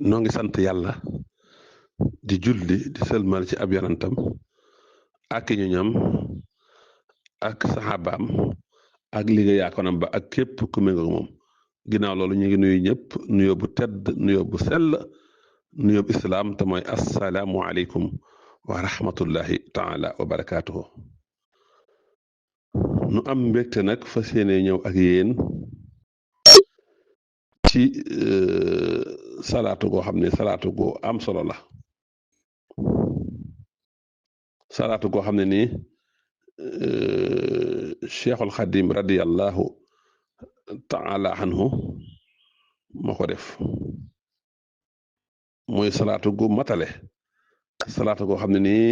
noo ngi sant yàlla di julli di sëlmal ci ab yonantam ak ñu ñam ak saxaabaam ak liggéeyaa konam ba ak képp ku méngoog moom ginnaaw loolu ñu ngi nuyu ñëpp nuyoo bu tedd nuyoo bu sell nuyoo bu islaam te mooy assalaamu aleykum wa rahmatullahi taala wa barakaatuhu. nu am mbégte nag fas yéene ñëw ak yéen ci salaatu goo xam ne salaatu goo am solo la salaatu goo xam ne nii cheikhul xadim radiallahu taala anhu moo ko def mooy salaatu gu matale salaatu goo xam ne nii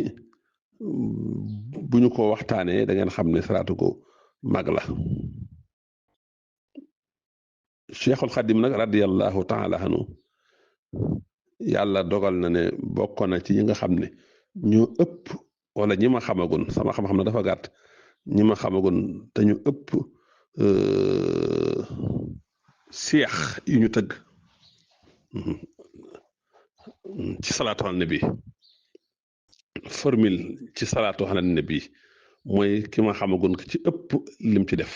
bu ñu ko waxtaanee da ngeen xam ne salaatu gu mag la cheikhul xadim nag radiallahu taala anhu yàlla dogal na ne bokk na ci ñi nga xam ne ñoo ëpp wala ñi ma xamagun sama xam-xam na dafa gàtt ñi ma xamagun te ñu ëpp seex yu ñu tëgg ci salaatu ala nabi formule ci salaatu ala nabi mooy ki ma xamagun ci ëpp lim ci def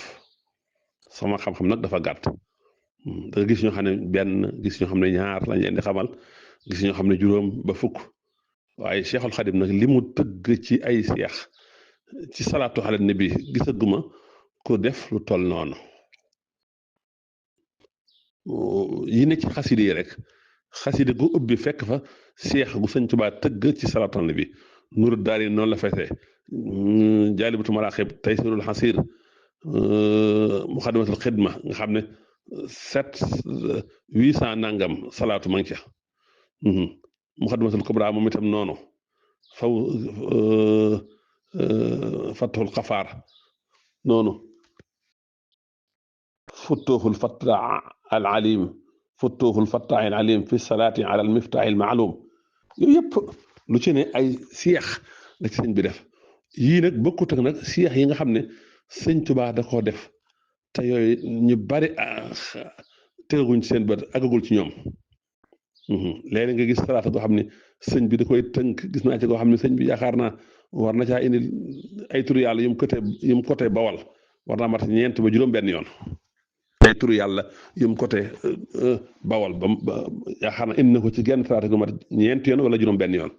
sama xam-xam nag dafa gàtt da nga gis ñoo xam ne benn gis ñoo xam ne ñaar lañ leen di xamal gis ñoo xam ne juróom ba fukk waaye cheikhul xadim nag li mu tëgg ci ay seex ci salaatu ala nabi gisaguma ko def lu toll noonu yi ne ci xaside yi rek xaside gu ubbi fekk fa seex gu sëñ Tuubaa tëgg ci salaatu ala nabi nuru daari noonu la fete jaalibatu maraaxib taysirul xasir muxadamatul xidma nga xam ne 800 nangam salaatu ma ngi ca muxadamatul kubra moom itam noonu faw fatxul xafaar noonu futuuxul fattaax al alim futuuxul fattaax al alim fi salaati ala al miftaax al maalum yooyu yëpp lu ci ne ay seex la ci sëñ bi def yii nag bokkut ak nag seex yi nga xam ne sëñ Tuubaa da koo def te yooyu ñu bari tegaguñ seen bët agagul ci ñoom léeg-léeg nga gis salaata goo xam ne sëñ bi da koy tënk gis naa ci goo xam ne sëñ bi yaakaar naa war na caa indi ay turu yàlla yum côté bawal war naa mat ñeent ba juróom-benn yoon ay turu yàlla yum côté bawal ba yaakaar naa indi na ko ci genn salaata gu mat ñeent yoon wala juróom-benn yoon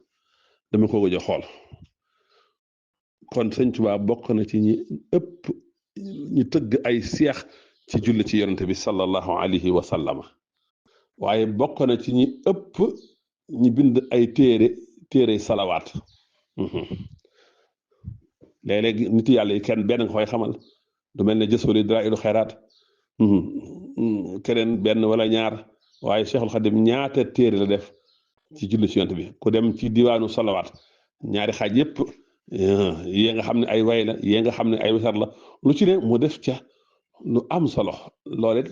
dama ko gëj a xool kon sëñ Tuubaa bokk na ci ñi ëpp ñu tëgg ay seex ci julli ci yonente bi sallallahu alayhi wa sallama waaye bokk na ci ñi ëpp ñi bind ay téere salawaat léeg-léeg nit yàlla yi kenn benn nga koy xamal du mel ne jësoli dara ilu xayraat keneen benn wala ñaar waaye Cheikhul Xadim ñaata téere la def ci julli ci yonente bi ku dem ci diwaanu salawaat ñaari xaaj yépp yée nga xam ne ay way la yée nga xam ne ay wisar la lu ci ne mu def ca lu am solo loole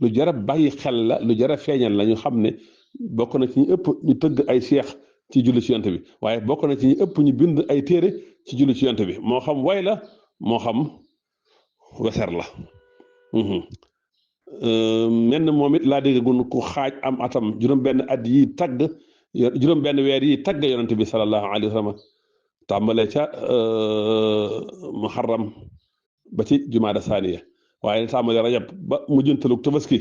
lu jara bàyyi xel la lu jara feeñal la ñu xam ne bokk na ci ñu ëpp ñu tëgg ay seex ci julli ci yonte bi waaye bokk na ci ñu ëpp ñu bind ay téere ci julli ci yonte bi moo xam way la moo xam weser la menn moom it laa dégg gun ku xaaj am atam juróom-benn at yi tagg juróom-benn weer yi tagg yonente bi sallallahu alayhi wa sallam tàmbale ca muharram ba ci jumaada saaniya waaye tàmbale rajab ba mujjantalug tabaski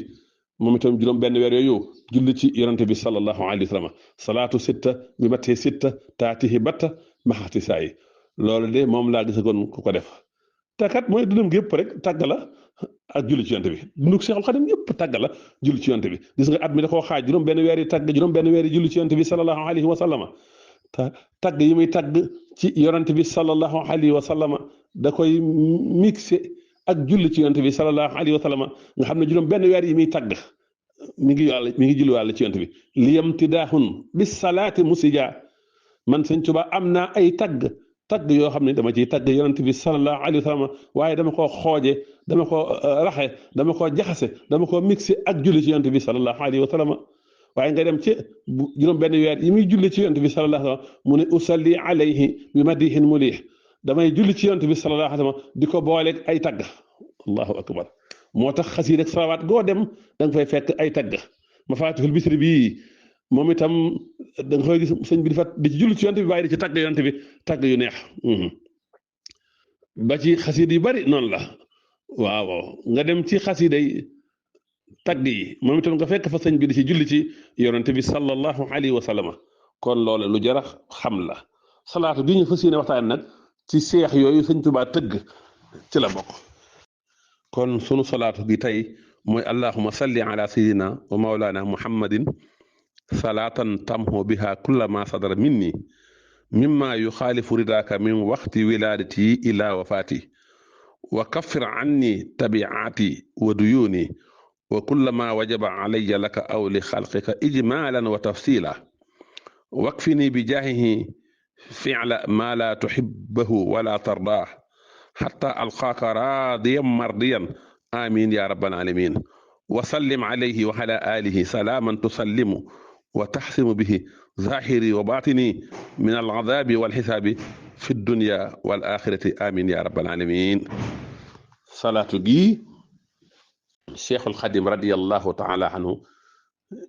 moom itam juróom benn weer yooyu julli ci yonente bi sallallahu alayhi wa sallam salaatu sitta bi matti sitta taatihi batta maxati saa yi loolu de moom laa gisagoon ku ko def te kat mooy dundam gi yëpp rek tàgg la ak julli ci yonente bi dundug Seexul Xadim yëpp tàgg la julli ci yonente bi gis nga at mi da koo xaaj juróom benn weer yi tàgg juróom benn weer yi julli ci yonente bi sallallahu alayhi wa sallam te tagg yi muy tagg ci yonente bi sallallahu alayhi wa sallama da koy mixé ak julli ci yonente bi sallallahu alayhi wa sallama nga xam ne juróom benn weer yi muy tagg mi ngi julli wàlla ci yonente bi liyam tidaahun bis salaati musija man sëñ Tuubaa am naa ay tagg yoo xam ne dama ciy tagg yonente bi sallallahu alayhi wa sallama waaye dama koo xooje dama ko raxe dama koo jaxase dama koo mixé ak julli ci yonente bi sallallahu alayhi wa sallama waaye nga dem ci juróom benn weer yi muy julli ci yonent bi sallallahu alayhi wa sallam mu ne usalli alayhi bi madihin mulih damay julli ci yonent bi sallallahu alayhi wa sallam di ko booleeg ay tagg allahu akbar moo tax xasiid ak salawaat goo dem da nga fay fekk ay tagg mafaatihul bisri bii moom itam da nga koy gis sëñ bi di ci julli ci yonent bi waaye di ci tàgg yonent bi tàgg yu neex ba ci xasida yu bari noonu la waaw nga dem ci xasida yi tagg yi moom itam nga fekk fa sëñ bi di ci julli ci yonent bi sallallahu alayhi wa sallam kon loolu lu jar a xam la salaatu gi ñu fas yéene waxtaan nag ci seex yooyu sëñ Tuubaa tëgg ci la bokk kon sunu salaatu gi tey mooy allahuma salli ala sayidina wa maulana muhammadin salaatan tamhu biha kulla ma sadara minni mimma yuxaalifu ridaaka min waxti wilaadati ila wafaati wa kaffir anni tabiaati wa duyuuni wa kulla ma wajaba alayya laka aw li xalqika ijmaalan wa tafsiila wakfini bi jaahihi ficla ma la tuxibbahu wala tardaah xatta alqaaka raadiyan mardiyan amin ya rabbal alamin wa sallim alayhi wa ala alihi salaaman tusallimu wa taxsimu bihi zahiri wa batini min alcadaabi walxisaabi fi dunya wal axirati amin ya rabbal alamin salaatu gi Cheikhul Xadim radiyallahu taala anhu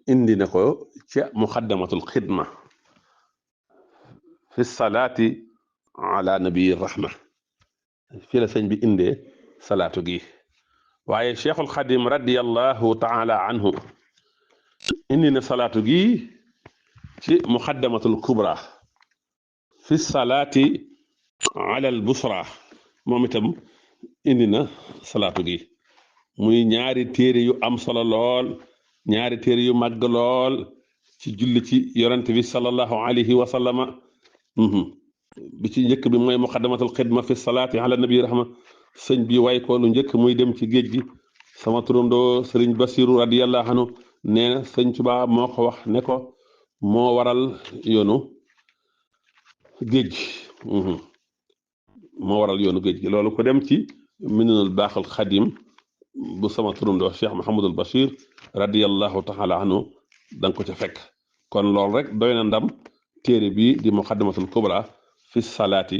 indi na ko ca muqaddamatul xidma fi salaati ala nabii rahma fi la sëñ bi indee salaatu gi waaye Cheikhul Xadim radiyallahu taala anhu indi na salaatu gi ci muqaddamatul kubra fi salaati ala al busra moom itam indi na salaatu gi muy ñaari téere yu am solo lool ñaari téere yu màgg lool ci julli ci yonent bi sallallahu alayhi wa sallama bi ci njëkk bi mooy muqaddamatul xidma fi salaati ala nabi rahma sëñ bi way ko lu njëkk muy dem ci géej gi sama turandoo sëriñ Basiru radiyallahu anhu nee na sëñ Tuubaa moo ko wax ne ko moo waral yoonu géej gi moo waral yoonu géej gi loolu ko dem ci minanul baaxal xadim bu sama turandoo Cheikh Mouhamadul Bachir radiyallahu taala anhu da nga ko ca fekk kon loolu rek doy na ndam téere bii di muqaddamatul kubra fi salaati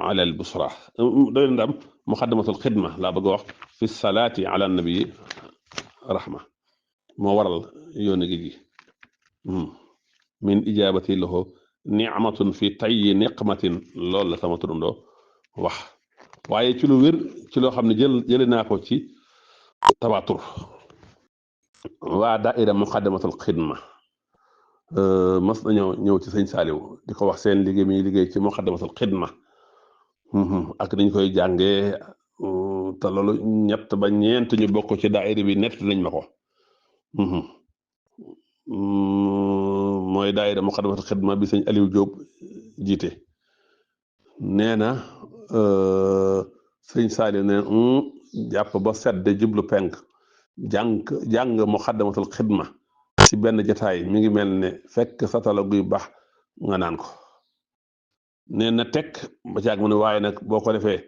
ala al busra doy na ndam muqaddamatul xidma laa bëgg a wax fi salaati ala nabi rahma moo waral yoonu gi gi min ijaabati lahu nicmatun fi tayyi niqmatin loolu la sama turandoo wax waaye ci lu wér ci loo xam ne jële naa ko ci tawatur waa daaira muqaddamatul xidma mas nañoo ñëw ci sëñ Saaliw di ko wax seen liggéey mi liggéey ci muqaddamatul xidma ak niñ koy jàngee te loolu ñett ba ñeent ñu bokk ci daaira bi nett nañ ma ko mooy daaira muqaddamatul xidma bi sëñ Aliou Diop jiite nee na sëñ Saaliw ne jàpp ba sedd jublu penk jàng muqaddamatul xidma ci benn jataay mi ngi mel ne fekk satala guy baax nga naan ko nee na tekk ba caag mu ne waaye nag boo ko defee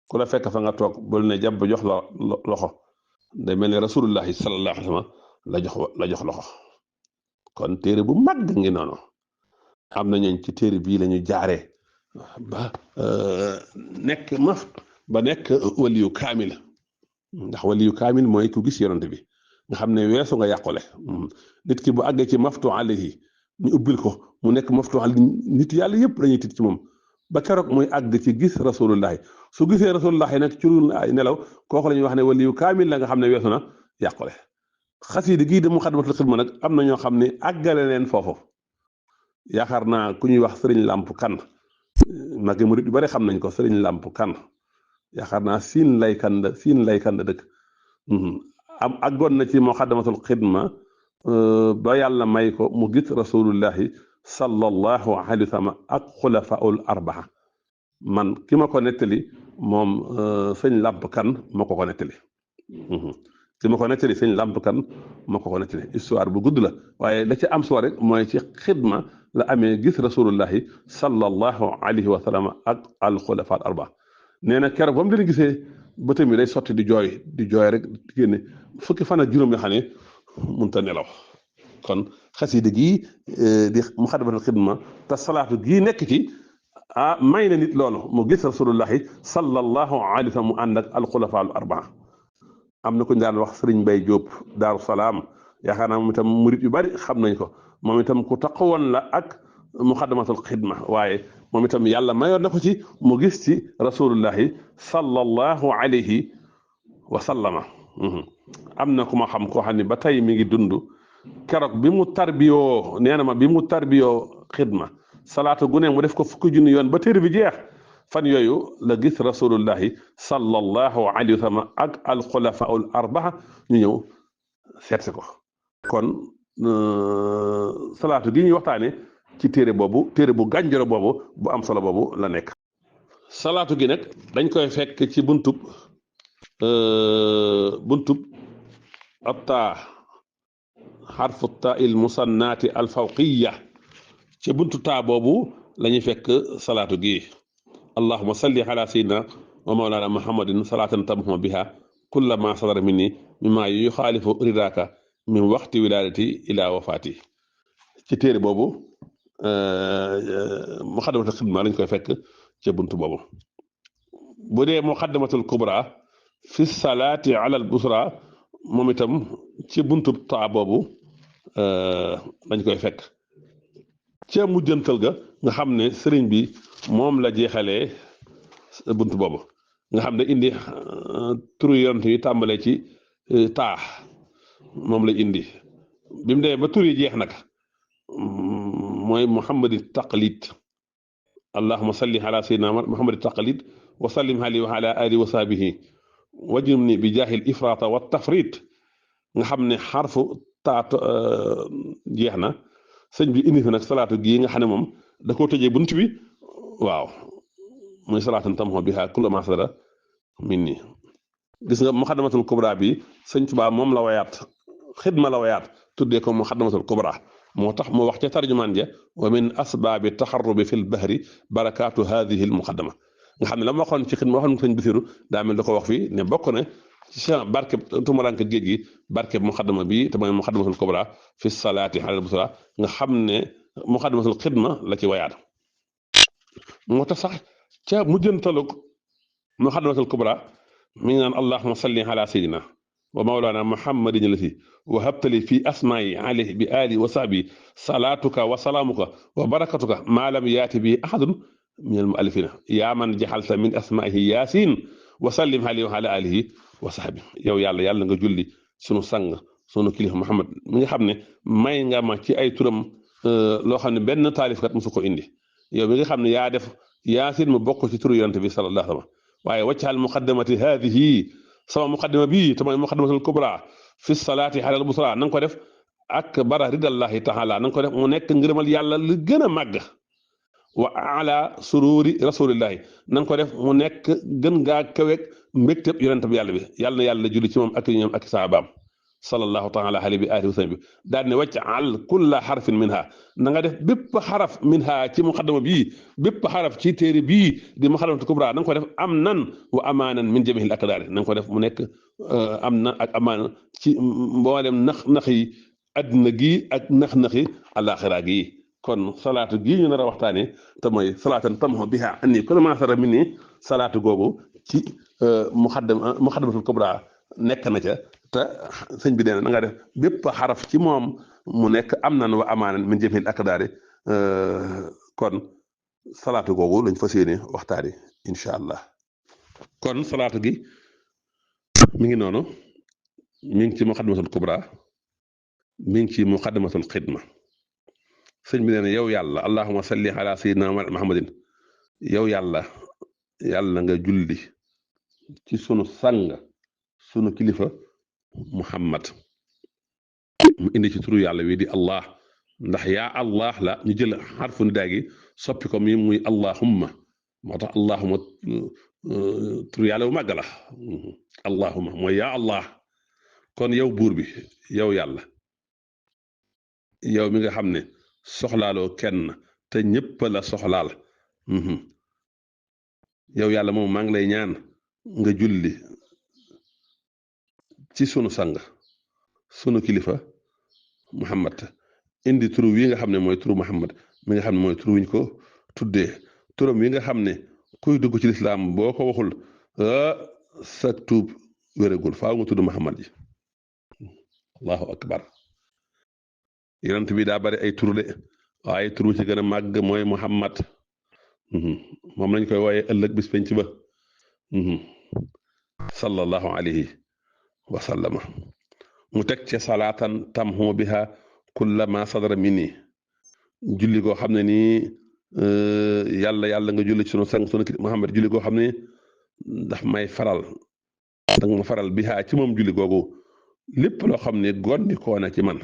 ku la fekk fa nga toog bul ne jàpp jox la loxo day mel ne rasulullahi sallallahu alayhi wa sallam la jox loxo kon téere bu mag ngi noonu am na ñooñ ci téere bii la ñu jaaree ba nekk nekk waliyu kaamil ndax waliyu kaamil mooy ku gis yonent bi nga xam ne weesu nga yàqule nit ki bu àggee ci maftu alayhi ñu ubbil ko mu nekk maftu alayhi nit yàlla yëpp dañuy tiit ci moom ba keroog muy àgg ci gis rasulullahi su gisee rasulullahi nag ci lu ay nelaw kooku la ñuy wax ne waliyu kaamil la nga xam ne weesu na yàqule xasiida gii de muqaddamatul xidma nag am na ñoo xam ne àggale leen foofu yaakaar naa ku ñuy wax sëriñ làmp kan magi murit yu bari xam nañ ko sëriñ làmp kan yaakaar naa siin lay kan la dëkk am àggoon na ci muqaddamatul xidma ba yàlla may ko mu gis rasulullahi sallallahu alayhi wa sallam ak xulafaul arbaa man ki ma ko nettali moom sëñ làmp kan moo ko nettali ki ma ko nettali sëñ làmp kan moo ko nettali histoire bu gudd la waaye da ci am soo rek mooy ci xidma la amee gis rasulullahi sallallahu alayhi wa sallam ak al xulafaul arbaa nee na keroog ba mu leen gisee bëtam yi day sotti di jooy rek di génne fukki fan ak juróom yoo xam ne mënut a nelaw kon xasida gii di muqaddamatul xidma te salaatu gii nekk ci may na nit loolu mu gis rasulullahi sallallahu alayhi wa sallam mu ànd ak alxulafaa al arbaa am na ku ñu daan wax Sëriñ Mbay Jóob Daaru Salaam yaakaar naa moom itam murit yu bari xam nañ ko moom itam ku taxawoon la ak muxaddamatul xidma waaye moom itam yàlla mayoon na ko ci mu gis ci rasulullahi sallallahu alayhi wa sallama am na ku ma xam koo xam ne ba tey mi ngi dund keroog bi mu tarbiyoo nee na ma bi mu tarbiyoo xidma salaatu gu ne mu def ko fukki junni yoon ba téere bi jeex fan yooyu la gis rasulullahi sallallahu alayhi wa sallam ak alxulafaul arbaa ñu ñëw seetsi ko kon salaatu gi ñuy waxtaane ci téere bu gànjoro boobu bu am solo boobu la nekk salaatu gi nag dañ koy fekk ci buntub attaa xarfu taa il musannaati al fawqiya ci buntu taa boobu la ñuy fekk salaatu gi allahuma salli ala sayyidina wa mawlana muhammadin salaatan tamhu biha kulla ma sadara minni mimma yuxaalifu ridaaka min waxti wilaadati ila wafaati ci téere boobu muxaddamatul xidma lañ koy fekk ci buntu boobu bu dee muxaddamatul kubra fi salaati ala al busra moom itam ci buntu taa boobu lañ koy fekk ca mujjantal ga nga xam ne sëriñ bi moom la jeexalee buntu boobu nga xam ne indi turu yonent yi tàmbalee ci taa moom la indi bi mu demee ba tur yi jeex nag mooy muhammadi taqlid allahuma salli ala sayyidina muhammadi taqlid wa sallim alayhi wa ala alihi wa sahbihi wajum ni bi jaahil ifrata wa tafrit nga xam ne xarfu taat jeex na sëñ bi indi fi nag salaatu gii nga xam ne moom da koo tëjee bunt bi waaw muy salaatan tamxo biha kulla ma sadara minni gis nga muxaddamatul kubra bi sëñ Tuubaa moom la wayaat xidma la wayaat tuddee ko muxaddamatul kubra moo tax mu wax ca tarjumaan ja wa min asbaabi taxarrubi fi lbahri barakaatu hadihi l muxaddama nga xam ne la ma waxoon ci xidma waxoon ko sëñ Basiru daa mel da ko wax fii ne bokk na ci barkeb tumuraanke géej gi barkeb muxaddama bi te mooy muxaddamatul kubra fi salaati alal busra nga xam ne muxaddamatul xidma la ci wayaat moo tax sax ca mujjantalug muxaddamatul kubra mi ngi naan allahuma salli ala sayyidina wa mawlana muhammadin allati wa habtali fi asmaai alayhi bi ali wa sahbi salaatuka wa salaamuka wa barakatuka maa lam yaati bi ahadun min al muallifina yaa man jaxalta min asmaihi yaasin wa sallim alayhi wa ala alihi wa sahbi yow yàlla nga julli sunu sang sunu kilifa muhammad mi nga xam ne may nga ma ci ay turam loo xam ne benn taalifkat mosu ko indi yow mi nga xam ne yaa def yaasin mu bokk ci turu yonante bi sallallahu alayhi wa sallam waaye waccaal muqaddamati haadihi sama muqaddama bii te mooy muqaddamatul kubra fi salaati alal busra na nga ko def ak bara ridallahi taala na nga ko def mu nekk ngërëmal yàlla lu gën a màgg wa ala sururi rasulillahi na nga ko def mu nekk gën ngaa kaweeg mbégteb yonent bi yàlla na yàlla julli ci moom ak ñoom ak saabaam sallallahu taala alayhi bi alihi wa sallam bi daal ne wàcc al kulla xarfin minha na nga def bépp xaraf minha ci muqaddama bii bépp xaraf ci téere bii di muqaddamatul kubra na nga ko def am nan wa amaanan min jamihil akdaari na nga ko def mu nekk am na ak amaan ci mboolem nax yi adduna gii ak nax yi alaxira gii kon salaatu gii ñu nar a waxtaane te mooy salaatan tamxo biha anni kulli ma sara minni salaatu googu ci muqaddamatul kubra nekk na ca te sëñ bi nee na nga def bépp xaraf ci moom mu nekk am nan wa amaanan min jamihil akdaari kon salaatu googu lañ fas yéene waxtaane incha allah kon salaatu gi mi ngi noonu mi ngi ci muqaddamatul kubra mi ngi ci muqaddamatul xidma sëñ bi nee na yow yàlla allahuma salli ala sayyidina muhammadin yow yàlla nga julli ci sunu sang sunu kilifa muhammad mu indi ci turu yàlla wi di allah ndax yaa allah la ñu jël xarfu nidaa gi soppi ko mi muy allahumma moo tax allahuma turu yàlla bu màgg la allahumma mooy yaa allah kon yow buur bi yow yàlla yow mi nga xam ne soxlaaloo kenn te ñëpp la soxlaal yow yàlla moom maa ngi lay ñaan nga julli ci sunu sang sunu kilifa muhammad indi turu wi nga xam ne mooy turu muhammad mi nga xam ne mooy turu wiñ ko tuddee turam wi nga xam ne kuy dugg ci lislaam boo ko waxul sa tuub wéragul faaw nga tudd muhammad ji allahu akbar yonent bi daa bari ay tur de waaye tur ci gën a màgg mooy Muhammad moom lañ koy wooyee ëllëg bis penc ba sallallahu alayhi wa sallama mu teg ci salaatan tamhu biha kulla ma sadara minni julli goo xam ne nii yàlla nga julli ci sunu sang sunu kii Muhammad julli goo xam ne daf may faral danga ma faral biha ci moom julli googu lépp loo xam ne gonni koo na ci man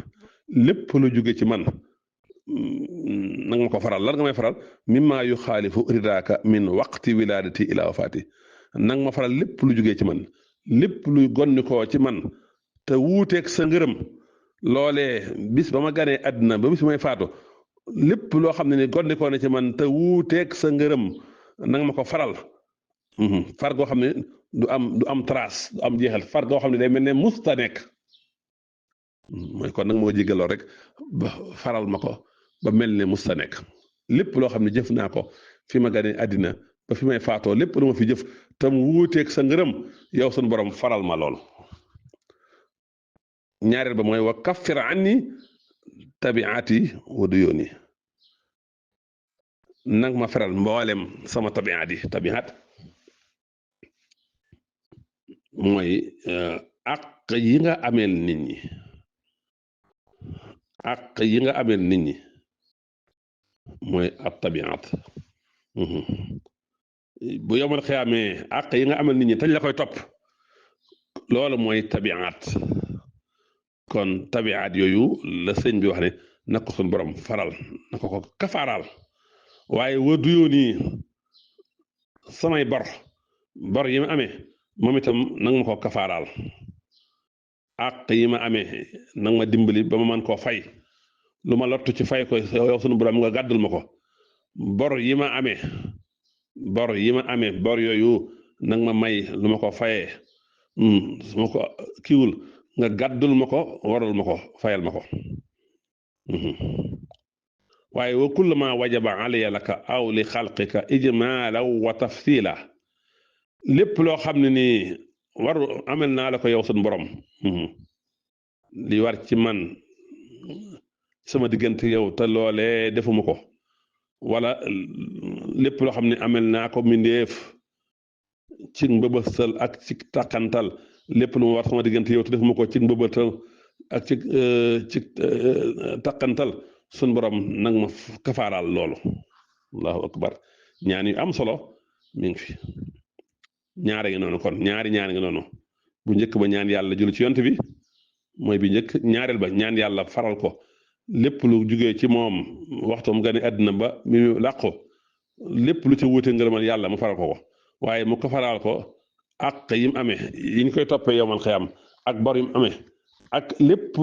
lépp lu jóge ci man nanga ma ko faral lan nga may faral mimma yu xaalifu ridaaka min waqti wilaadati ila wafaati nanga ma faral lépp lu jógee ci man lépp luy gonni koo ci man te wuuteeg sa ngërëm loolee bis ba ma ganee àddina ba bis may faatu lépp loo xam ne ni gonni koo na ci man te wuuteeg sa ngërëm nanga ma ko faral far goo xam ne du am trace du am jeexal far goo xam ne day mel ne musta nekk mooy kon nag moo jéggaloo rek ba faral ma ko ba mel ne musta nekk lépp loo xam ne jëf naa ko fi ma ganee àddina ba fi may faatoo lépp lu ma fi jëf tam wuuteeg sa ngërëm yow sunu borom faral ma lool ñaareel ba mooy wa kaffir anni tabiati wa duyooni nag ma feral mboolem sama tabiat yi tabiat mooy àq yi nga ameel nit ñi àq yi nga ameel nit ñi mooy ab tabiat bu yomal xiyaamee àq yi nga ameel nit ñi tañ la koy topp loolu mooy tabiat kon tabiat yooyu la sëñ bi wax ne na ko suñ borom faral na ko kafaaraal waaye wadu yoon yi samay bor yi ma amee moom itam nanga ma ko kafaaraal àq yi ma amee nanga ma dimbali ba ma mën koo fay lu ma lottu ci fay ko yow sunu borom nga gàddul ma ko bor yi ma amee bor yooyu nanga ma may lu ma ko fayee su ma ko kiiwul nga gàddul ma ko waral ma ko fayal ma ko waaye wa kullu ma wajaba alayya laka aw li xalqika ijmaalaw wa tafsila lépp loo xam ne nii waru amel naa la ko yow sunu borom li war ci man sama diggante yow te loolee defuma ko wala lépp loo xam ne amel naa ko mindeef ci mbëbëstal ak ci tàqantal lépp lu ma war sama diggante yow te defuma ko ci mbëbëstal ak ci tàqantal sun borom nag ma kafaaraal loolu allahu akbar ñaan yu am solo mi ngi fi ñaare ngi noonu kon ñaari ñaan ngi noonu bu njëkk ba ñaan yàlla julli ci yont bi mooy bi njëkk ñaareel ba ñaan yàlla faral ko lépp lu jugee ci moom waxtu mu gane àddina ba mi làqu lépp lu ci wuute ngërëmal yàlla mu faral ko waaye mu kafaaraal ko ak yim amee yi ñu koy toppee yowmal xiyaam ak bor yim amee ak lépp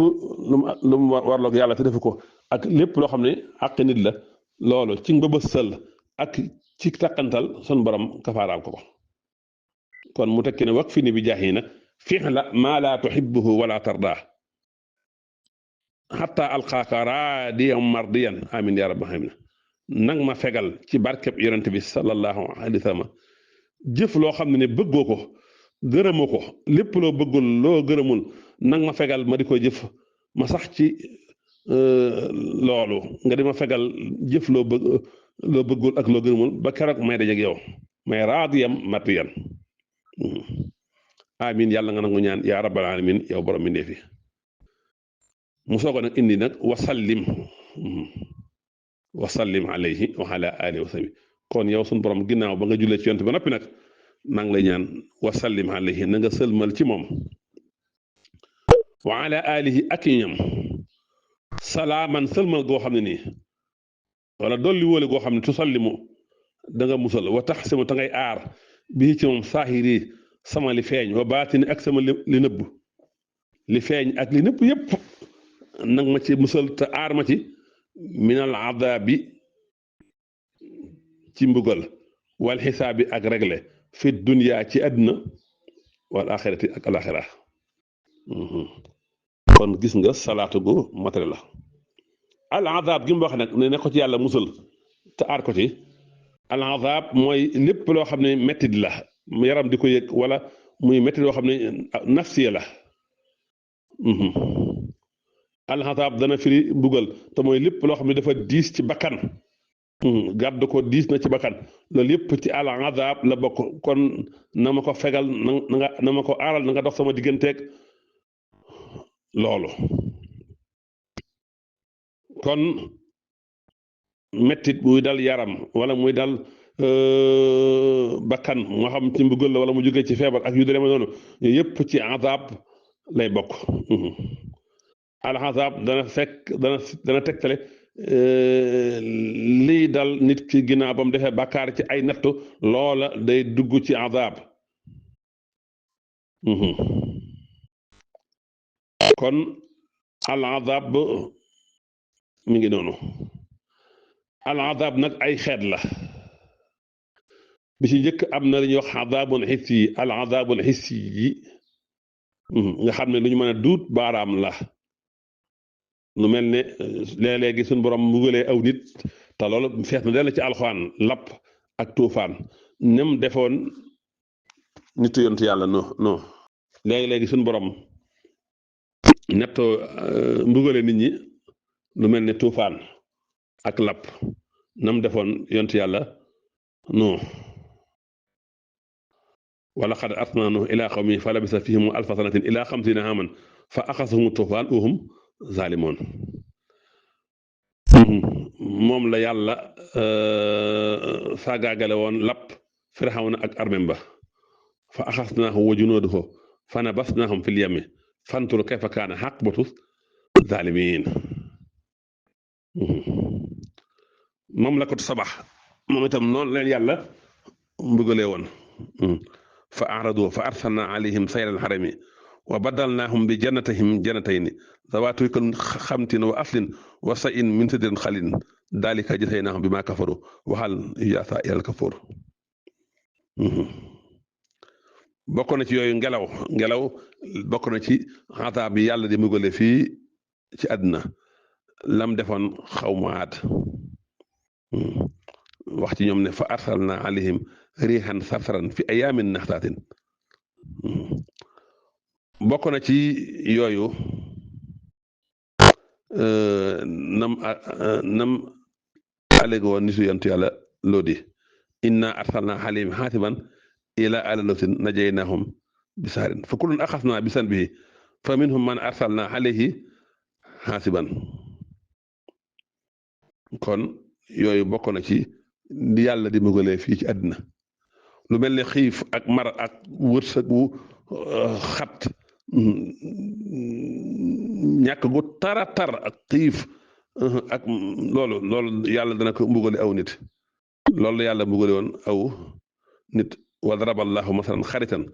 lu mu warloog yàlla te defu ko ak lépp loo xam ne àq nit la loolu ci nga bësal ak ci taqantal sun borom kafaaraal ko kon mu tekki ne wak fi ni bi jaax yi nag fi'la maa laa tuhibbuhu wala tardaa xatta alqaaka raadiyan mardiyan amin ya rabbi xam nang ma fegal ci barkeb yonent bi sallallahu alayhi wa sallam jëf loo xam ne bëggoo ko gërëmoo ko lépp loo bëggul loo gërëmul nang ma fegal ma di ko jëf ma sax ci loolu nga di ma fegal jëf loo bëggul ak loo gërëmul ba keroog may dajeeg yow may raadiyam mardiyan amin yàlla nga nangu ñaan yaa rabbal alamin yow borom mi ndeefi mu soog a nag indi nag wasallim alayhi wa ala alihi wa sahbi kon yow suñu borom ginnaaw ba nga jullee ci yonent ba noppi nag maa ngi lay ñaan wasallim alayhi na nga sëlmal ci moom wa ala alihi ak ñam salaaman sëlmal goo xam ne nii wala dolli wóole goo xam ne tusallimu da nga musal wa taxsimu ta ngay aar bii ci moom saahiri sama li feeñ wa baatini ak sama li nëbb li feeñ ak li nëbb yépp nag ma ci musal te aar ma ci minal adaabi ci mbugal wal xisaabi ak regle fi dunya ci àdduna wal axirati ak alaxira kon gis nga salaatu gu matale la al adaab gi mu wax nag ne ko ci yàlla musal te aar ko ci al adaab mooy lépp loo xam ne mettit la yaram di ko yëg wala muy mettit loo xam ne nafsiya la alxasaab dana firi mbugal te mooy lépp loo xam ne dafa diis ci bakkan gàdd ko diis na ci bakkan loolu yëpp ci alxasaab la bokk kon na ma ko fegal na ma ko aaral na nga dox sama digganteeg loolu kon mettit muy dal yaram wala muy dal bakkan moo xam ci mbugal la wala mu jógee ci feebar ak yu demee noonu yooyu yëpp ci azaab lay bokk alxasaab dana tegtale lii dal nit ki ginnaaw ba mu defee bàkkaar ci ay nattu loola day dugg ci azaab kon al azaab mi ngi noonu al azaab nag ay xeet la bi ci njëkk am na li ñuy wax azaabun xissi yi al azaabun xissi yi nga xam ne lu ñu mën a duut baaraam la lu mel ne léeg-léegi suñu borom mbugalee aw nit te loolu fees na dell ci alxuraan lapp ak tuufaan nem defoon nitu yontu yàlla non léegi-léegi suñu borom nettoo mbugale nit ñi lu mel ne tuufaan ak lapp nam defoon yontu yàlla non wala xad arsalnaa nuuhan ilaa qawmihi fa labisa fihim alfa sanatin ilaa xamsiina aaman fa axasahum tuufaan wa hum zaalimoon moom la yàlla saagaagale woon lapp Firawna ak armem ba fa axasnaahum wa junuudahu fa nabasnaahum fil yammi fanzur kayfa kaana aqibatu zaalimiin mamlakatu sabax moom itam noonu leen yàlla mbugalee woon fa aradu fa arsalna alayhim sayral harami wa badalnaahum bi jannatayhim jannatayni zawaati ukulin xamtin wa aslin wa shay'in min sidrin xalin daalika jazaynaahum bimaa kafaru wa hal yujzaa illal kafuur bokk na ci yooyu ngelaw bokk na ci azaab bi yàlla di mugale fii ci àdduna lam defoon xawmu Aad wax ci ñoom ne fa arsalna alayhim riixan sarsaran fi ayaamin naxtaatin bokk na ci yooyu nam alléegi woon nitu yantu yàlla loodi inna arsalna alayhim xaasiban ila ala luutin najaynaahum bi sahrin fa kullun axasna bi sanbihi fa minhum man arsalna alayhi xaasiban kon yooyu bokk na ci di yàlla di mugalee fii ci àddina lu mel ne xiif ak mar ak wërsëg wu xat ñàkk gu tara tar ak xiif ak loolu yàlla dana ko mbugale aw nit loolu yàlla mbugale woon aw nit wa daraba allahu masalan xaritan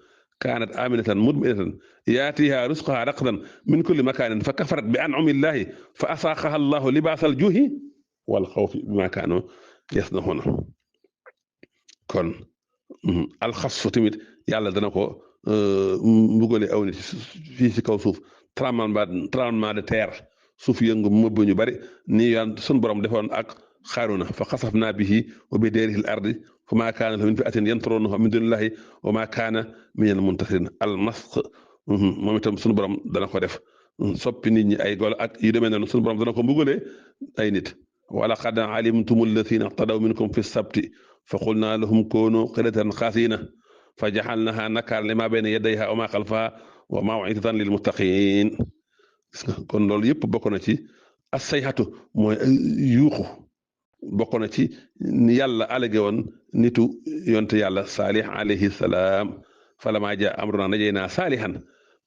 kaanat aminatan mutmainatan yaatiha risqaha raqdan min kulli makaanin fa kafarat bi an'ami llahi fa asaaqaha allahu libaasal juuhi wal xawfi bima kaanu yasnaxuuna kon alxasfu tamit yàlla dana ko mbugale aw nit fii ci kaw suuf tremblement de terre suuf yëngu mëbb ñu bari nii yaan sun borom defoon ak Xaaruna fa xasafnaa bihi wa bi daarihi l-ardi fa maa kaana lahu min fi'atin yansuruunahu min duunillaahi wa maa kaana minal muntasiriin al-masx moom itam sunu borom dana ko def soppi nit ñi ay golo ak yu demee noonu sunu borom dana ko mbugale ay nit wa laqad alimtumu llaziina i'tadaw minkum fi sabti fa qulnaa lahum kuunu qiradatan xaasiina fa jaxalnaahaa nakaalan limaa bayna yadayhaa wa maa xalfahaa wa maw'izatan lil muttaqiin kon loolu yëpp bokk na ci as-sayhatu mooy yuuxu bokk na ci ni yàlla alage woon nitu yonte yàlla Saalih alayhi salaam falammaa jaa amrunaa najaynaa saalihan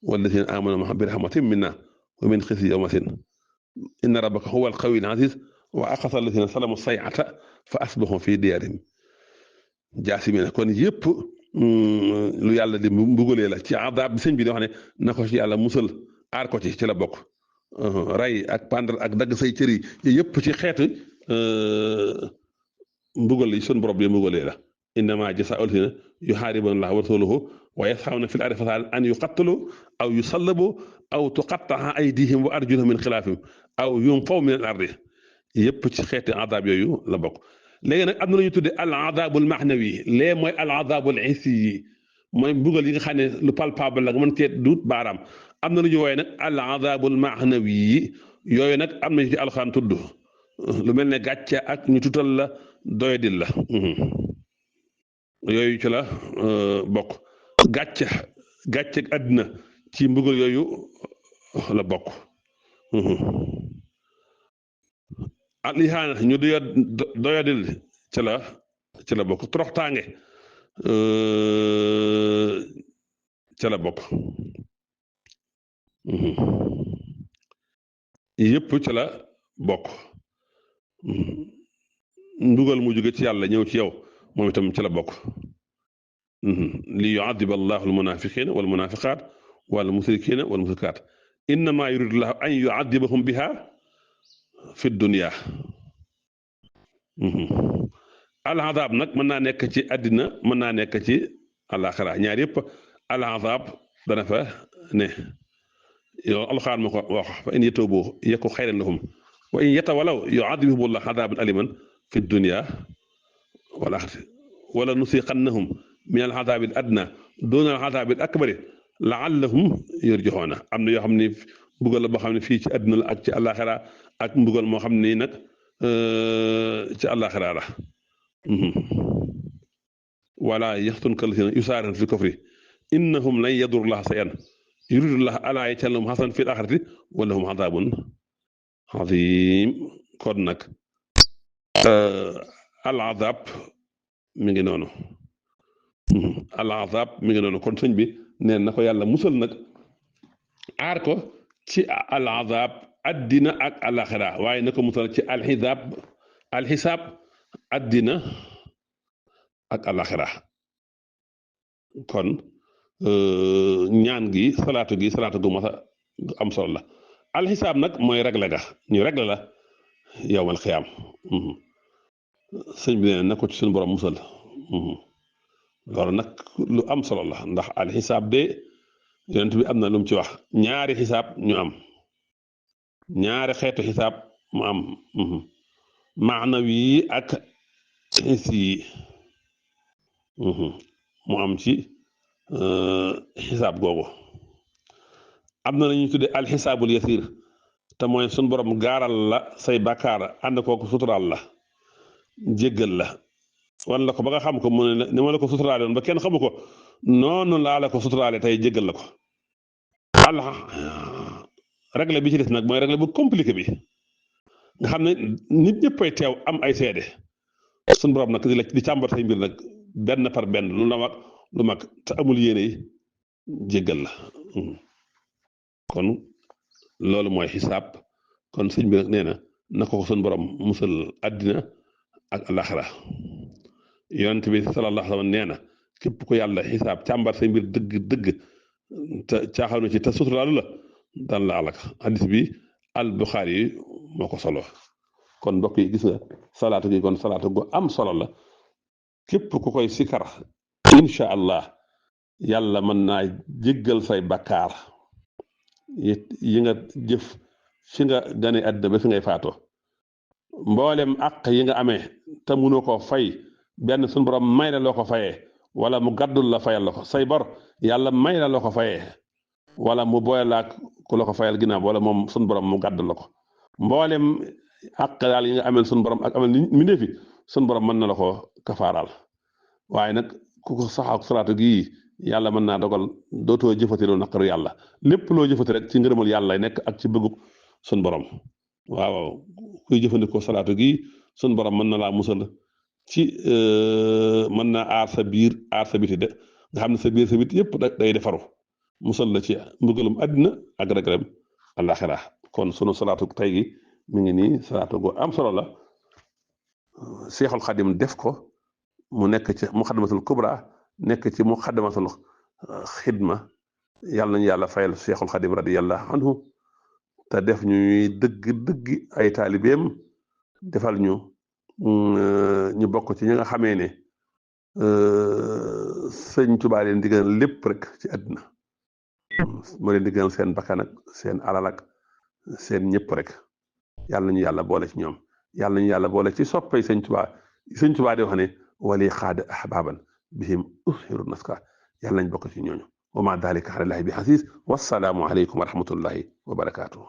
wallaziina aamanuu ma'ahu bi rahmatin minnaa wa min xizyi yawma'izin inna rabbaka huwal qawiyyul aziiz wa axaza allaziina zalamu sayhatu fa asbaxuu fii diyaarihim jaasimiin kon yëpp lu yàlla di mbugalee la ci adaab bi sëñ bi di wax ne na ko ci yàlla musal aar ko ci la bokk rey ak pandar ak dagg say cër yi yëpp ci xeetu mbugal yi sun borom bi mbugalee la innamaa jazaa'u llaziina yuhaaribuuna llaaha wa rasuulahu wa yas'awna fil ardi fasaadan an yuqattalu aw yusallabu aw tuqatta'a aydiihim wa arjuluhum min xilaafin aw yunfaw min al ardi yëpp ci xeeti adaab yooyu la bokk léegi nag am na lu ñu tuddee al adaabul maxnawi lee mooy al adaabul hissi yi mooy mbugal yi nga xam ne lu palpable la nga mën cee duut baaraam am na lu ñu woowee nag al adaabul maxnawi yi yooyu nag am na ci alxaan tudd lu mel ne gàcce ak ñu tutal la doyadil la yooyu ci la bokk gàcce gàcce ak àddina ci mbugal yooyu la bokk al ihaana ñu doyadil ci la bokk toroxtaange ca la bokk yëpp ca la bokk ndugal mu jóge ci yàlla ñëw ci yow moom itam ca la bokk li yuadib allahu almunafiqina walmunafiqat walmusrikina walmusrikat innama yuridu llahu an yuadibahum biha fi dunya al azab nag mën naa nekk ci àddina mën naa nekk ci alaxira ñaar yëpp al azab dana fa ne yow alxaan ma ko wax fa in yatuubu yaku xayran lahum wa in yatawalaw yuadibhum llahu azaban aliman fi dunya wal axirati wala nusiqannahum min al azabi al adna duna al azabi al akbari laallahum yarji'una am na yoo xam ne mbugal la boo xam ne fii ci àddina la ak ci alaxira ak mbugal moo xam ne nag ci alaxira la wala yaxtunka llazina yusaari'uuna fi kufri innahum lan yadurru llaha shay'an yuridu llahu an yaj'ala lahum hasanan fil aaxirati wa lahum azaabun aziim kon nag al azab mi ngi noonu al azab mi ngi noonu kon sëñ bi neen na ko yàlla musal nag aar ko ci al azab addina ak alaxira waaye na ko musal ci alxisaab addina ak alaxira kon ñaan gi salaatu gu masa am solo la alxisaab nag mooy regle ga ñu regle la yowmal xiyaam sëñ bi nee na ko ci suñu borom musal loolu nag lu am solo la ndax alxisaab de yonent bi am na lu mu ci wax ñaari xisaab ñu am ñaari xeetu xisaab mu am maanawi ak xisi mu am ci xisaab googu am na lañuy tudde alxisaabul yasir te mooy suñ borom gaaral la say bàkkaar ànd kooku suturaal la jéggal la wan la ko ba nga xam ko mu ne ni ma la ko suturaale woon ba kenn xamu ko noonu laa la ko suturaale tey jéggal la ko règle bi ci des nag mooy règle bu compliqué bi nga xam ne nit ñëppay teew am ay seede suñ borom nag di càmbar say mbir nag benn par benn lu mag te amul yéene yi jéggal la kon loolu mooy xisaab kon sëñ bi nag nee na ko suñ borom musal àddina ak alaxira yonent bi sallallahu alayhi wa sallam nee na képp ko yàlla xisaab càmbar say mbir dëgg te caaxaanu ci te suturaalu la daan la alak hadis bi al Buxaari yi moo ko solo kon mbokk yi gis nga salaatu gi kon salaatu gu am solo la képp ku koy sikar incha allah yàlla mën naa jéggal say bakkaar yi nga jëf fi nga gane àddina ba fi ngay faatoo mboolem àq yi nga amee te mënoo koo fay benn suñu borom may la loo ko fayee wala mu gàddul la fayal la ko say bor yàlla may la loo ko fayee wala mu boole laak ku la ko fayal ginnaaw wala moom suñu borom mu gàddul la ko mboolem àq daal yi nga amel suñu borom ak amel mi ne fi suñu borom mën na la ko kafaaral waaye nag ku ko sax ak salaatu gii yàlla mën naa dogal dootoo jëfati lu naqaru yàlla lépp loo jëfati rek ci ngërëmal yàlla lay nekk ak ci bëggub suñu borom waaw kuy jëfandikoo salaatu gii suñu borom mën na laa musal ci mën naa aar sa biir aar sa biti de nga xam ne sa biir sa biti yëpp day defaru musal la ci mbugalum àddina ak reglem alaxira kon sunu salaatu tey gi mi ngi nii salaatu gu am solo la Seexul Xadim def ko mu nekk ci muxaddamatul kubra nekk ci muxaddamatul xidma yàlla nañu yàlla fayal Seexul Xadim radiyallahu anhu te def ñuy dëgg ay taalibeem defal ñu bokk ci ñi nga xamee ne sëñ Tuubaa leen digal lépp rek ci àddina moo leen digal seen bakkan ak seen alal ak seen ñëpp rek yàlla nañu yàlla boole ci ñoom yàlla nañu yàlla boole ci soppay sëñ Tuubaa di wax ne wali xaada ahbaban bihim ushiru naska yàlla nañ bokk ci ñooñu wa ma dalika ala llahi bi xasis wassalaamu aleykum wa rahmatullahi wa barakaatuhu